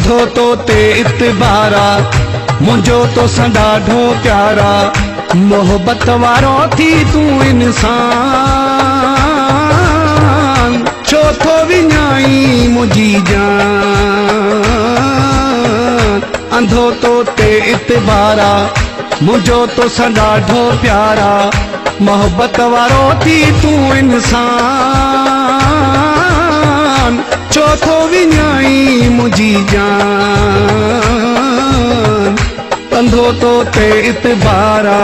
अंधो तो ते इतबारा मुझो तो ॾाढो प्यारा मोहब्बत वारो थी तू इंसान छो थो विञाई मुझी जान अंधो तो ते इतबारा मुझो तो ॾाढो प्यारा मोहब्बत वारो थी तू इंसान छो थो विञाई मुझी जान अंधो तो ते इतबारा।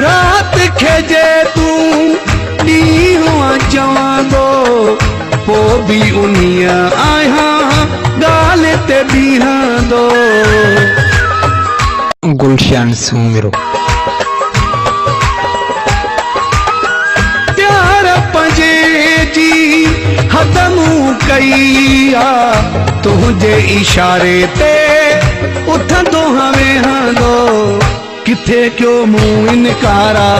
रात खेजे तू ॾींहुं चवंदो पो भी उन्हीअ आहियां ॻाल्हि ते बीहंदो। गुलशन सूमिरो प्यार पंहिंजे जी हद मूं कई आ तुंहिंजे इशारे ते उथंदो वेहंदो किथे क्यों मूं इनकारा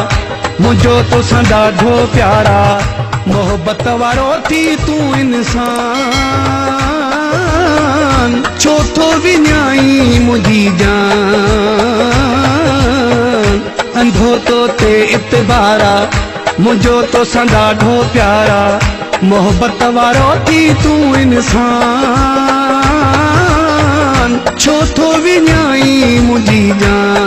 मुझो तो ॾाढो प्यारा मोहब्बत वारो थी तू इंसान छो थो विञाई मुझी जान अंधो तो ते इतबारा मुझो तो ॾाढो प्यारा मोहब्बत वारो थी तू इंसान छो थो विञाई मुझी जान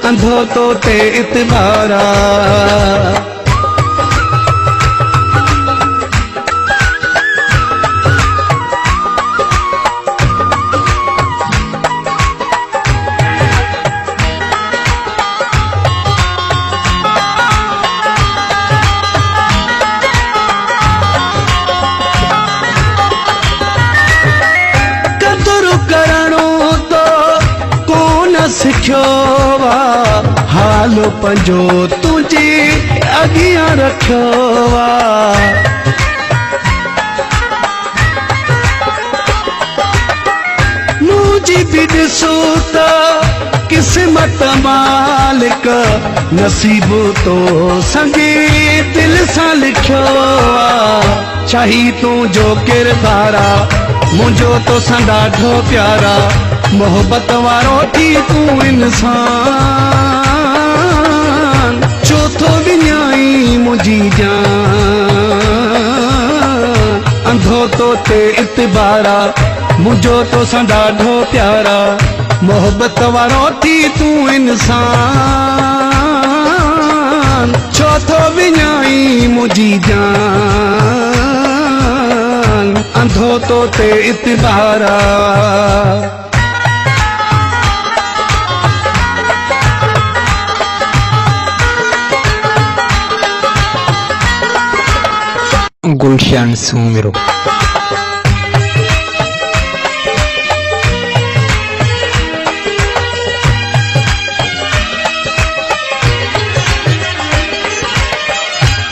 अंधो तो ते इतबारा। सिखियो वा हालो पंजो तुझे अगियां रखियो वा मुझी भी ॾिसो त किस्मत मालिक नसीब तो संगे दिल सां लिखियो वा चाही तूं जो किरदारा मुझो तो ॾाढो प्यारा मोहब्बत वारो थी तू इंसान छो थो विञाई मुझी जान अंधो तो ते इतबारा मुझो तो ॾाढो प्यारा मोहब्बत वारो थी तू इंसान छो थो विञाई मुझी जान अंधो तो ते इतबारा। गुलशन सूमिरो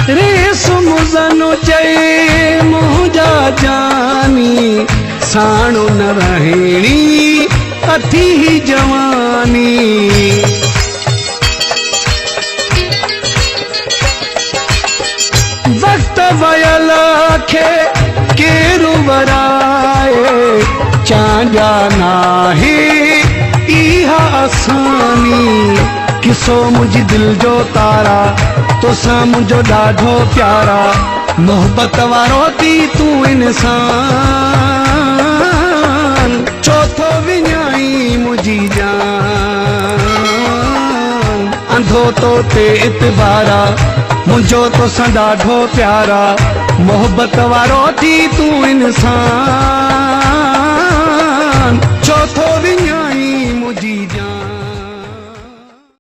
रेसुम ज़नो चए मुंहिंजा जानी साणो न रहेणी अथी ही जवानी वक्त वयल खे केरु वराए चांजा नाहे इहा आसानी किसो मुझी दिल जो तारा तोसां मुझो ॾाढो प्यारा मोहब्बत वारो थी तू इंसान छो थो विञाई मुझी जान अंधो तो ते इतबारा मुझो तो ॾाढो प्यारा मोहब्बत वारो थी तू इंसान छो थो विञाई